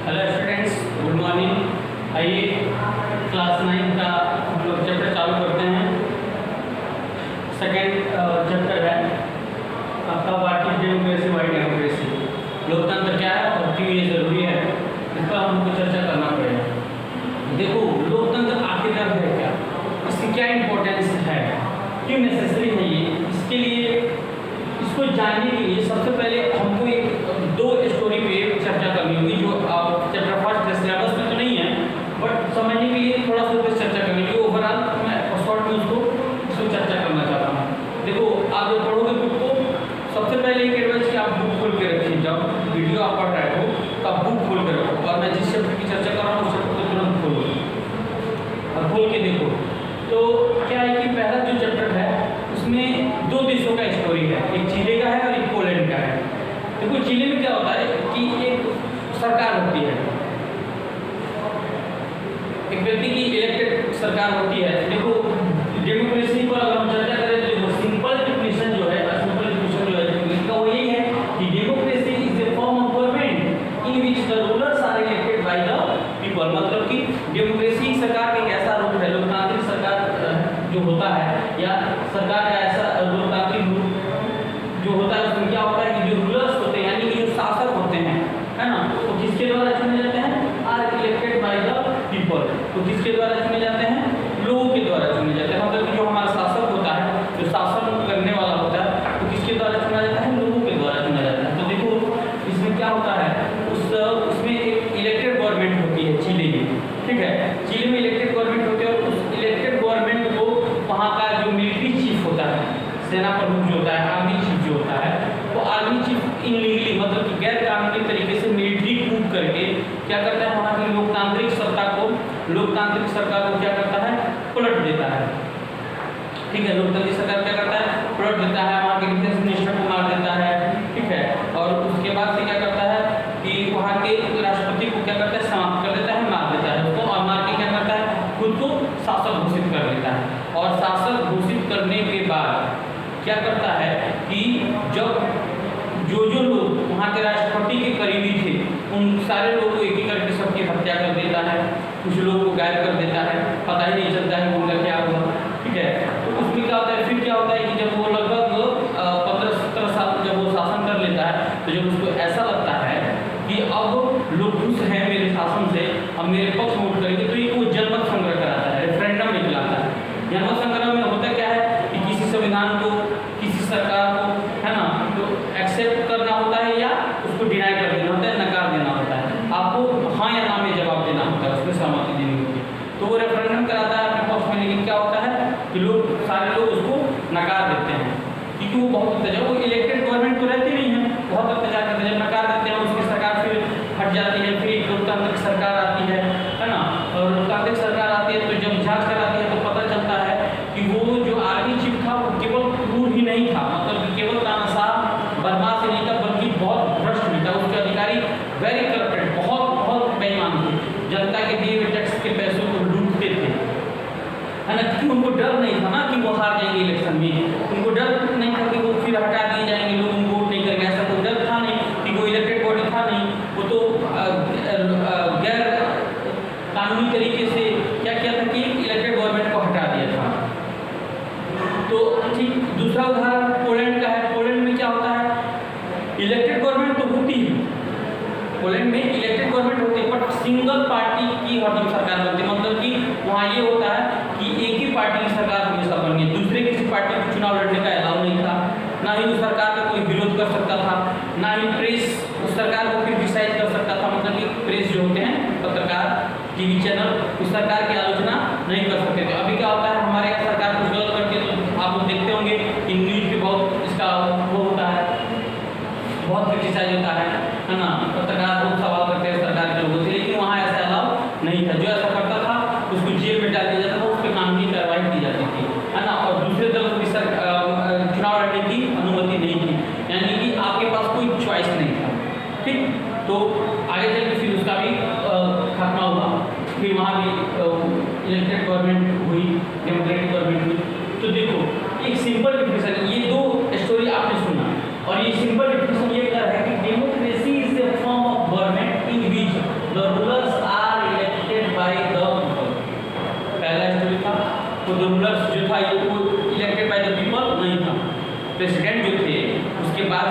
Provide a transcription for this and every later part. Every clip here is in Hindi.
Hello students, good morning. आइए क्लास 9 का हम लोग चैप्टर चालू करते हैं। सेकेंड चैप्टर है आपका what is democracy, why democracy, लोकतंत्र क्या है और क्यों ये ज़रूरी है, इस पर हमको चर्चा करना पड़ेगा। देखो, लोकतंत्र आखिरकार है क्या, इसकी क्या इम्पोर्टेंस है, क्यों नेसेसरी है ये, इसके लिए इसको जानने के लिए सबसे पहले हमको एक दो स्टोरी पे चर्चा करनी होगी जो चैप्टर फर्स्ट सिलेबस में तो नहीं है, बट समझने के लिए थोड़ा सा उस चर्चा करनी होगी। ओवरऑल मैं शॉर्ट में उसको चर्चा करना चाहता हूँ। देखो, आप जब पढ़ोगे बुक को, सबसे पहले एक एडवाइस कि आप बुक खोल के रखिए। जब वीडियो आप पढ़ रहे हो तो आप बुक खोल के रखो, और मैं जिस चैप्टर की चर्चा कर रहा हूँ उस चैप्टर को तुरंत खोलो और खोल के देखो। तो क्या है कि पहला जो चैप्टर है उसमें दो देशों का स्टोरी है, एक चिली का है और एक पोलैंड का है। देखो, चिली में क्या होता है कि एक सरकार होती है, एक व्यक्ति की इलेक्टेड सरकार होती है। देखो, डेमोक्रेसी पर अगर हम चर्चा करें तो सिंपल डेफिनेशन जो है इसका वो यही है कि democracy is a form of government in which the rulers are elected by the people. मतलब कि डेमोक्रेसी सरकार का एक ऐसा रूप है, लोकतांत्रिक सरकार जो होता है या सरकार का ऐसा लोकतांत्रिक रूप जो होता है, उसमें क्या होता है कि जो रूलर्स होते हैं यानी कि जो शासक होते हैं, है ना, तो किसके द्वारा चुने जाते हैं, are elected by the people. तो किसके द्वारा चुने जाते हैं, लोगों के द्वारा चुने जाते हैं। मतलब कि जो हमारा शासक होता है, जो शासन करने वाला होता है, तो किसके द्वारा चुना जाता है, लोगों के द्वारा चुना जाता है। तो देखो, इसमें क्या होता है, उसमें एक इलेक्टेड गवर्नमेंट होती है चिली में, ठीक है। चिली में इलेक्टेड गवर्नमेंट होती है और उस इलेक्टेड गवर्नमेंट को वहाँ का जो मिलिट्री चीफ होता है, सेना प्रमुख जो होता है, आर्मी चीफ जो होता है, वो आर्मी चीफ इनलीगली मतलब कि गैर कानूनी तरीके से मिलिट्री कूप करके क्या करता है, वहाँ की लोकतांत्रिक सरकार को क्या करता है, पलट देता है। ठीक है, लोकतांत्रिक सरकार क्या करता है, पलट देता है, वहाँ के डिफेंस मिनिस्टर को मार देता है, ठीक है। और उसके बाद से क्या करता है कि वहाँ के राष्ट्रपति को क्या करता है, समाप्त कर देता है, मार देता है उसको, और मार के क्या करता है, खुद को शासक घोषित कर लेता है। और शासक घोषित करने के बाद क्या करता है कि जब जो लोग वहाँ के राष्ट्रपति के करीबी थे उन सारे लोगों को एक ही करके सबकी हत्या कर देता है, कुछ लोगों को गायब कर देता है, पता ही नहीं चलता है उनका क्या हुआ, ठीक है। तो उसमें क्या होता है, फिर क्या होता है कि जब वो लगभग 15-17 साल जब वो शासन कर लेता है, तो जब उसको ऐसा लगता है कि अब लोग खुश हैं मेरे शासन से, अब मेरे पक्ष वोट करेंगे, तो ये वो जनमत संग्रह कराता है, रेफरेंडम निकलाता है। जनमत संग्रह में होता क्या है कि किसी संविधान को, किसी सरकार को, है ना, तो एक्सेप्ट करना होता है या उसको डिनाई कर देना होता है, नकार देना होता है। आपको हाँ या ना में जवाब देना होता है, उसमें सहमति देनी होती है। तो वो रेफरेंडम कराता है अपने पक्ष में, लेकिन क्या होता है कि सारे लोग उसको नकार देते हैं, क्योंकि वो बहुत अत्याचार, वो इलेक्टेड गवर्नमेंट तो रहती नहीं है, बहुत अत्याचार करते हैं। जब नकार देते हैं उसकी सरकार फिर हट जाती है, फिर एक लोकतांत्रिक सरकार आती है ना, और लोकतांत्रिक सरकार आती है तो जब जांच कराती है तो पता चलता है कि वो जो आर्मी चीफ था वो केवल क्रूर ही नहीं था, मतलब कि केवल तानाशाह बदमाश ही नहीं था, बल्कि बहुत भ्रष्ट भी था। उसके अधिकारी वेरी करप्टेड, बहुत बेईमान थे, जनता के दिए हुए टैक्स के पैसों को लूटते थे, है ना, क्योंकि उनको डर नहीं था ना कि वो हार जाएंगे इलेक्शन में, उनको डर नहीं था कि वो फिर हटा दिए जाएंगे, लोग उनको वोट नहीं करेंगे, ऐसा कोई डर था नहीं, कि वो इलेक्टेड बॉडी था नहीं, वो तो गैर कानूनी तरीके से क्या किया था कि इलेक्टेड गवर्नमेंट को हटा दिया था। तो ठीक दूसरा उदाहरण पोलैंड का है। पोलैंड में क्या होता है, इलेक्टेड गवर्नमेंट तो होती है, पोलैंड में इलेक्टेड गवर्नमेंट होती है, बट सिंगल पार्टी की हरदम सरकार बनती है। मतलब कि वहाँ ये होता है कि एक ही पार्टी की सरकार हमेशा बनी है, दूसरे किसी पार्टी को चुनाव लड़ने का अलाउ नहीं था, ना ही उस सरकार का कोई विरोध कर सकता था, ना ही प्रेस उस सरकार को क्रिटिसाइज कर सकता था। मतलब कि प्रेस जो होते हैं, पत्रकार, टीवी चैनल, उस सरकार की आलोचना नहीं कर सकते थे। अभी क्या होता है, हमारे यहाँ सरकार कुछ गलत करती है तो आप लोग देखते होंगे कि न्यूज पे बहुत इसका वो होता है, बहुत क्रिटिसाइज होता है ना, पत्रकार बहुत सवाल करते हैं सरकार के लोगों से, लेकिन वहाँ ऐसा अलाउ नहीं था। जो ऐसा करता था उसको जेल में डाल दिया जाता था, उस पर कानूनी कार्रवाई की जाती थी, है ना, और दूसरे दल को चुनाव लड़ने की अनुमति नहीं थी, यानी कि आपके पास कोई चॉइस नहीं था, ठीक। तो आगे चल के फिर उसका भी खात्मा हुआ, फिर वहाँ भी इलेक्टेड गवर्नमेंट हुई, डेमोक्रेटिक गवर्नमेंट हुई। तो देखो, एक सिंपल डिफिनेशन, ये दो स्टोरी आपने सुना, और ये सिंपल डिफिनेशन ये कर है कि democracy is a form of government in which the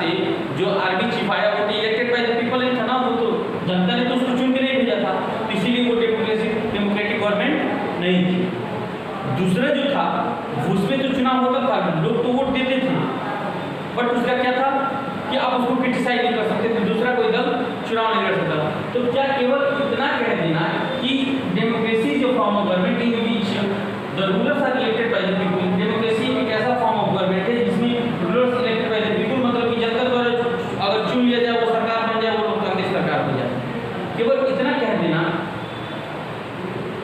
से जो आर्मी चीफ आया वो तो इलेक्टेड बाय द पीपल ही था ना, वो तो जनता ने तो उसको चुन के नहीं भेजा था, तो इसीलिए वो डेमोक्रेटिक गवर्नमेंट नहीं थी। दूसरा जो था उसमें तो चुनाव होता था, लोग तो वोट देते थे, बट उसका क्या था कि आप उसको क्रिटिसाइज नहीं कर सकते थे, दूसरा कोई दल चुनाव नहीं लड़ सकता। तो क्या केवल इतना कह देना कि डेमोक्रेसी जो form of government in which the rulers are elected by the people, democracy एक ऐसा फॉर्म ऑफ गवर्नमेंट है जिसमें rulers elected by the people, मतलब कि जनता द्वारा अगर चुन लिया जाए वो सरकार बन जाए, वो लोकतांत्रिक सरकार हो जाए। केवल इतना कह देना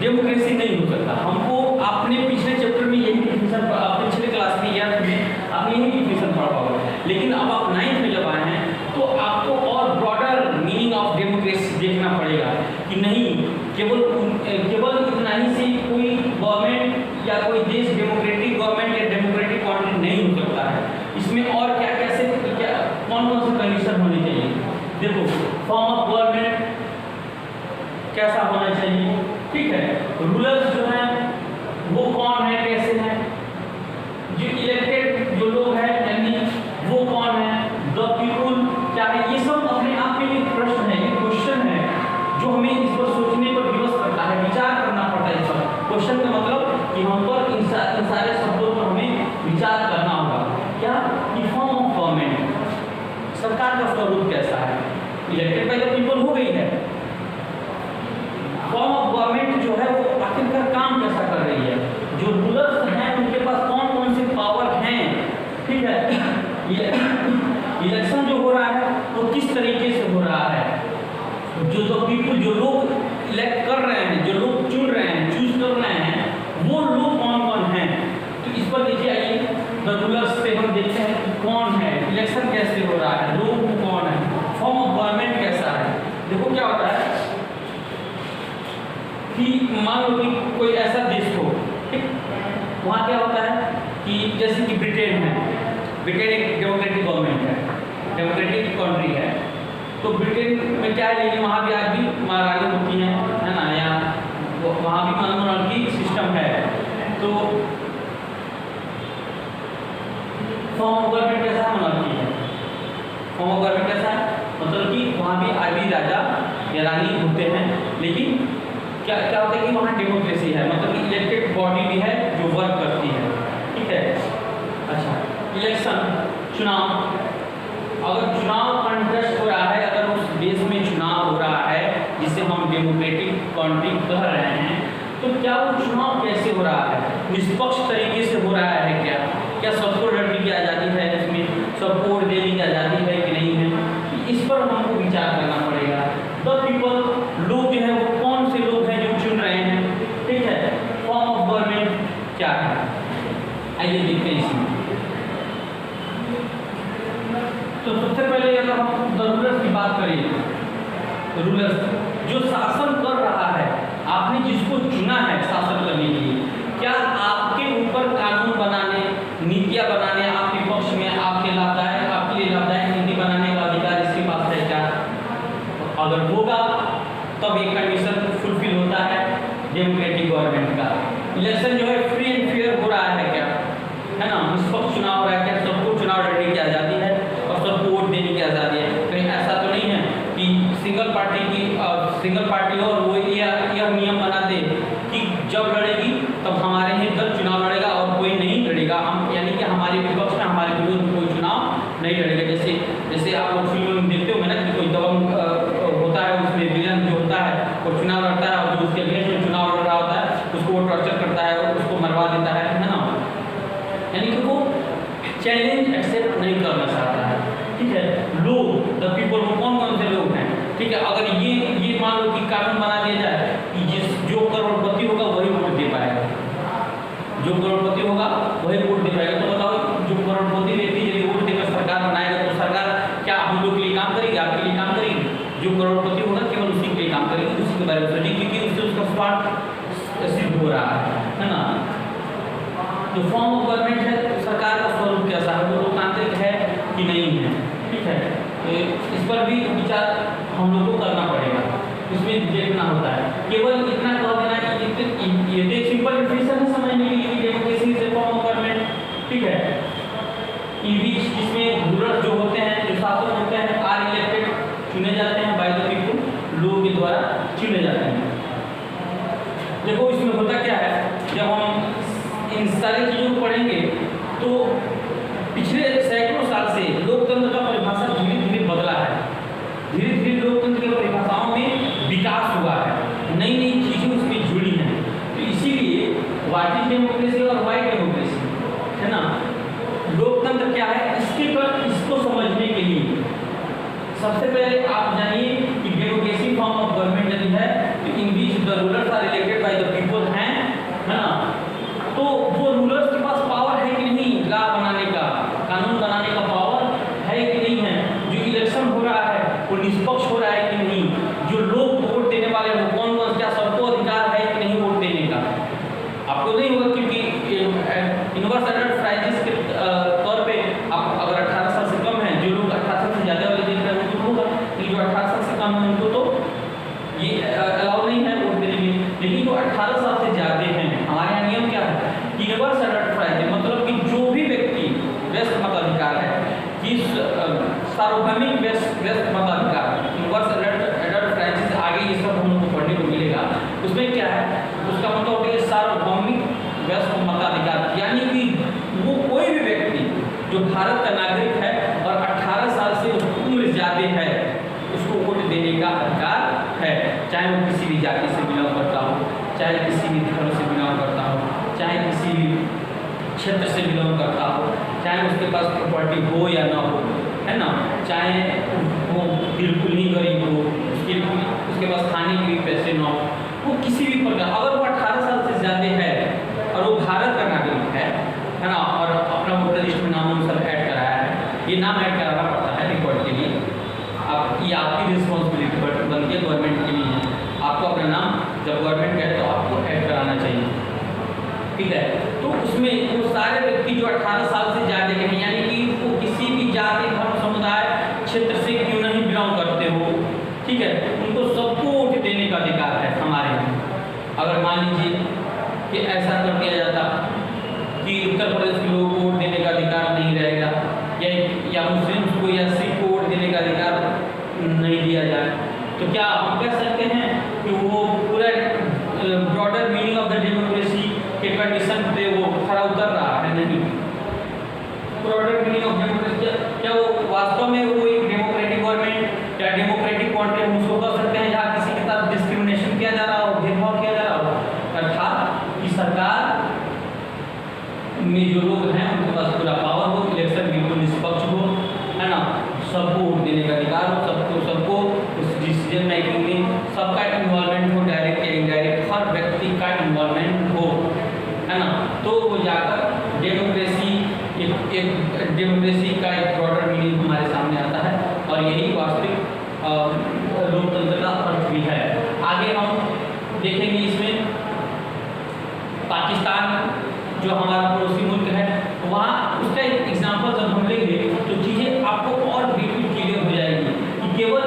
डेमोक्रेसी नहीं हो सकता। हमको आपने पिछले चैप्टर में यही डिफिनेशन, अपने पिछले क्लास में या आपने यही डिफिनेशन पढ़ा होगा, लेकिन अब आप 9th में जब आए हैं तो आपको और ब्रॉडर मीनिंग ऑफ डेमोक्रेसी देखना पड़ेगा कि नहीं केवल इतना ही से कोई गवर्नमेंट या कोई देश डेमोक्रेटिक गवर्नमेंट या डेमोक्रेटिक कंट्री नहीं हो सकता है। इसमें और क्या कैसे क्या कौन कौन से कंडीशन होने चाहिए। देखो, फॉर्म ऑफ गवर्नमेंट कैसा होना चाहिए, ठीक है, रूलर्स जो हैं वो कौन है, कैसे हैं, जो इलेक्टेड जो लोग हैं यानी वो कौन है, द पीपल क्या है, ये सब अपने आप में एक प्रश्न है, एक क्वेश्चन है जो हमें इस पर सोचने पर विवश करता है, विचार करना पड़ता है। इस पर क्वेश्चन का मतलब कि हम पर इन सारे शब्दों पर हमें विचार करना होगा। क्या कि फॉर्म ऑफ गवर्नमेंट, सरकार का स्वरूप कैसा है, इलेक्टेड बाय द पीपल हो गई है, फॉर्म ऑफ गवर्नमेंट जो है वो आखिरकार काम कैसा कर रही है, जो रूलर्स हैं उनके पास कौन कौन से पावर हैं, ठीक है, इलेक्शन जो हो रहा है वो किस तरीके से हो रहा है, जो पीपल जो लोग इलेक्ट कर रहे हैं, जो लोग चुन रहे हैं, चूज कर रहे हैं, वो लोग कौन कौन हैं। तो इस पर देखिए, आइए द रूलर्स पे हम देखते हैं कि कौन है, इलेक्शन कैसे हो रहा है, लोग कौन है, फॉर्म ऑफ गवर्नमेंट कैसा है। देखो क्या होता है कि मान लो कि कोई ऐसा देश हो, ठीक, वहाँ क्या होता है कि जैसे कि ब्रिटेन है, ब्रिटेन एक डेमोक्रेटिक गवर्नमेंट है, डेमोक्रेटिक कंट्री है, तो ब्रिटेन में क्या है, लेकिन वहाँ भी आज भी महारानी होती हैं, है ना, या वहाँ भी मोनार्की सिस्टम है। तो फॉर्म ऑफ गवर्नमेंट कैसा है, मोनार्की है, फॉर्म ऑफ गवर्नमेंट कैसा है, मतलब कि वहाँ भी आज भी राजा या रानी होते हैं, लेकिन क्या क्या होता है कि वहाँ डेमोक्रेसी है, मतलब कि इलेक्टेड बॉडी भी है जो वर्क करती है, ठीक है। अच्छा, इलेक्शन, चुनाव, अगर चुनाव कंटेस्ट हो रहा है, अगर उस देश में चुनाव हो रहा है जिसे हम डेमोक्रेटिक कंट्री कह रहे हैं, तो क्या वो चुनाव कैसे हो रहा है, निष्पक्ष तरीके से हो रहा है, क्या सबको लड़ने की आज़ादी है, इसमें सबको वोट देने की आज़ादी है कि नहीं है, इस पर हमको विचार करना पड़ेगा। द पीपल, लोग जो है वो कौन से लोग हैं जो चुन रहे हैं, ठीक है, फॉर्म ऑफ गवर्नमेंट क्या है, आइए देखते हैं इसमें। तो सबसे पहले अगर हम द रूलर्स की बात करें, रूलर्स जो शासन कर रहा है, आपने जिसको चुना है शासन करने के लिए, क्या आपके ऊपर कानून बनाने, नीतियाँ बनाने, आपके पक्ष में आपके लाभदायक, आपके लिए लाभदायक नीति बनाने का अधिकार इसके पास है क्या। अगर होगा तब एक कंडीशन फुलफिल होता है डेमोक्रेटिक गवर्नमेंट का। इलेक्शन जो है फ्री एंड फेयर हो रहा है क्या, है ना, निष्पक्ष चुनाव हो रहा है क्या, सबको चुनाव लड़ने की आज़ादी है और सबको वोट देने की आज़ादी है। कहीं ऐसा तो नहीं है कि सिंगल पार्टी हो और वो यह नियम बना दे कि जब लड़ेगी तब हमारे ही दल चुनाव लड़ेगा और कोई नहीं लड़ेगा, हम यानी कि हमारे विपक्ष में, हमारे विरोध में कोई चुनाव नहीं लड़ेगा। जैसे आप लोग फिल्मों में देखते हो ना कि कोई दबंग होता है, उसमें विलन जो होता है वो चुनाव लड़ता है और जो उसके अगेंस्ट में चुनाव लड़ रहा होता है उसको वो टॉर्चर करता है और उसको मरवा देता है ना, यानी कि वो चैलेंज एक्सेप्ट नहीं करना चाहता है, ठीक है। लोग, द पीपल, वो कौन कौन से लोग हैं, ठीक है। अगर ये मान लो कि कानून बना दिया जाए कि जो करोड़पति होगा वही वोट दे पाएगा, जो करोड़पति होगा वही वोट दे पाएगा, तो बताओ जो करोड़पति व्यक्ति यदि वोट देकर सरकार बनाएगा तो सरकार क्या हम लोग के लिए काम करेगी, आपके लिए काम करेगी। जो करोड़पति होगा केवल उसी के लिए काम करेगी, उसी के बारे में सोचेगी, क्योंकि उससे उसका स्वार्थ सिद्ध हो रहा है ना। जो फॉर्म ऑफ गवर्नमेंट है, सरकार का स्वरूप कैसा है, वो लोकतांत्रिक है कि नहीं है, ठीक है। तो इस पर भी विचार हम लोग को करना पड़ेगा, इसमें देखना होता है। केवल इतना कह देना कि ये एक सिंपल डिफिनेशन है समझने के लिए, democracy is a form of government, ठीक है। जिसमें रूलर जो होते हैं सबसे पहले आप जानिए कि डेमोक्रेसी फॉर्म ऑफ गवर्नमेंट यदि है तो in which the rulers are elected by the people हैं, है ना। तो वो रूलर्स के पास पावर है कि नहीं, लॉ बनाने का, कानून बनाने का पावर है कि नहीं है, जो इलेक्शन हो रहा है वो निष्पक्ष हो रहा है कि नहीं, जो लोग वोट देने वाले हैं कौन कौन, क्या सबको अधिकार है कि नहीं वोट देने का। आपको नहीं होगा क्योंकि यूनिवर्सल एडल्ट राइट्स के तौर पे आप अगर 18 साल से कम है, जो लोग 18 साल से ज़्यादा वाले देख रहे हैं उनको होगा, लेकिन जो 18 साल से कम है उनको तो ये अलाउ नहीं है वोट देने के। लेकिन जो 18 साल से ज़्यादा हैं, हमारे यहाँ नियम क्या है, यूनिवर्सल एडल्ट राइट्स मतलब कि जो भी व्यक्ति व्यस्त मताधिकार है, कि सार्वभौमिक व्यस्त मताधिकार, यूनिवर्सल एडल्ट राइट्स आगे ये सब हम लोग को पढ़ने को मिलेगा। उसमें क्या है, उसका मतलब होता है सार्वभौमिक व्यस्त मताधिकार, यानी कि वो कोई भी व्यक्ति जो भारत का नागरिक है और 18 साल से उम्र ज़्यादा है उसको वोट देने का अधिकार है, चाहे वो किसी भी जाति से बिलोंग करता हो, चाहे किसी भी धर्म से बिलोंग करता हो, चाहे किसी भी क्षेत्र से बिलोंग करता हो, चाहे उसके पास प्रॉपर्टी हो या ना हो, है ना, चाहे वो बिल्कुल ही गरीब हो, उसके पास खाने के भी पैसे ना हो, वो किसी भी प्रकार अगर वो 18 साल से ज़्यादा है और वो भारत का नागरिक है ना, और अपना वोटर लिस्ट में नाम अनुसार ऐड कराया है, ये नाम ऐड कराना पड़ता है रिकॉर्ड के लिए। आप ये आपकी रिस्पॉन्सिबिलिटी बनती है, गवर्नमेंट की नहीं है। आपको अपना नाम जब गवर्नमेंट कहे तो आपको ऐड कराना चाहिए, ठीक है। तो उसमें वो सारे व्यक्ति जो 18 साल से ज़्यादा के हैं, यानी कि वो किसी भी जाति धर्म समुदाय क्षेत्र से क्यों नहीं बिलोंग करते हो, ठीक है, उनको सबको वोट देने का अधिकार है हमारे यहाँ। अगर मान लीजिए कि ऐसा कर दिया जाता कि उत्तर प्रदेश के लोगों को वोट देने का अधिकार नहीं रहेगा, या मुस्लिम्स को या सिख को वोट देने का अधिकार नहीं दिया जाए, तो क्या हम कह सकते हैं कि वो पूरा broader meaning of the democracy के कंडीशन पे वो खरा उतर रहा है? नहीं। ब्रॉडर मीनिंग ऑफ डेमोक्रेसी क्या वो वास्तव में वो एक डेमोक्रेटिक गवर्नमेंट या डेमोक्रेटिक कंट्री हम उसको कह सकते हैं जहाँ किसी के साथ डिस्क्रिमिनेशन किया जा रहा हो, भेदभाव किया जा रहा हो, अर्थात कि सरकार में जो लोग हैं उनके पास पूरा पावर हो, इलेक्शन बिल्कुल निष्पक्ष हो, है ना, सबको वोट देने का अधिकार हो, सबको उस डिसीजन मेकिंग में सबका इन्वॉल्वमेंट हो, डायरेक्ट या इनडायरेक्ट हर व्यक्ति का इन्वॉल्वमेंट हो, है ना। तो वो जाकर डेमोक्रेसी एक डेमोक्रेसी का एक ब्रॉडर मीनिंग हमारे सामने आता है, और यही वास्तविक लोकतंत्र का अर्थ भी है। आगे हम देखेंगे इसमें पाकिस्तान जो हमारा पड़ोसी मुल्क है, वहाँ उसका एक एग्जाम्पल जब हम लेंगे तो चीज़ें आपको और बिल्कुल क्लियर हो जाएगी कि केवल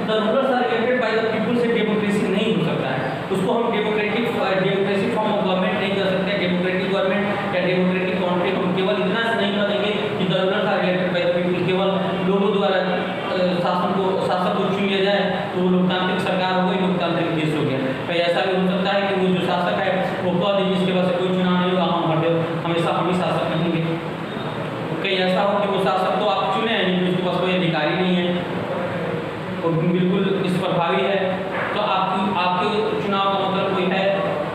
the rulers are elected by the people से डेमोक्रेसी नहीं हो सकता है। उसको हम डेमोक्रेसी फॉर्म ऑफ गवर्नमेंट नहीं कर सकते, डेमोक्रेटिक गवर्नमेंट या डेमोक्रेटिक काउंट्री हम केवल इतना से नहीं कर देंगे कि the rulers are elected by the people, केवल लोगों द्वारा शासक को चुन लिया जाए तो वो लोकतांत्रिक सरकार हो गई, लोकतांत्रिक देश हो गया। कहीं ऐसा भी हो सकता है कि वो जो शासक है वो कह दे जिसके पास कोई चुनाव नहीं होगा, हमेशा हम ही शासक रहेंगे। कहीं ऐसा हो कि वो शासक तो आप चुने हैं लेकिन उसके पास कोई अधिकारी नहीं है, वो बिल्कुल निष्प्रभावी है, तो आपके चुनाव का मतलब कोई है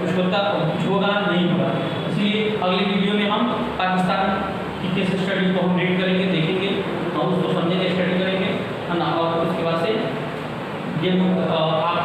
कुछ होगा नहीं होगा। इसलिए अगले वीडियो में हम पाकिस्तान की केस स्टडी को हम रीड करेंगे, देखेंगे, हम उसको समझेंगे, स्टडी करेंगे, है ना, और उसके बाद से आप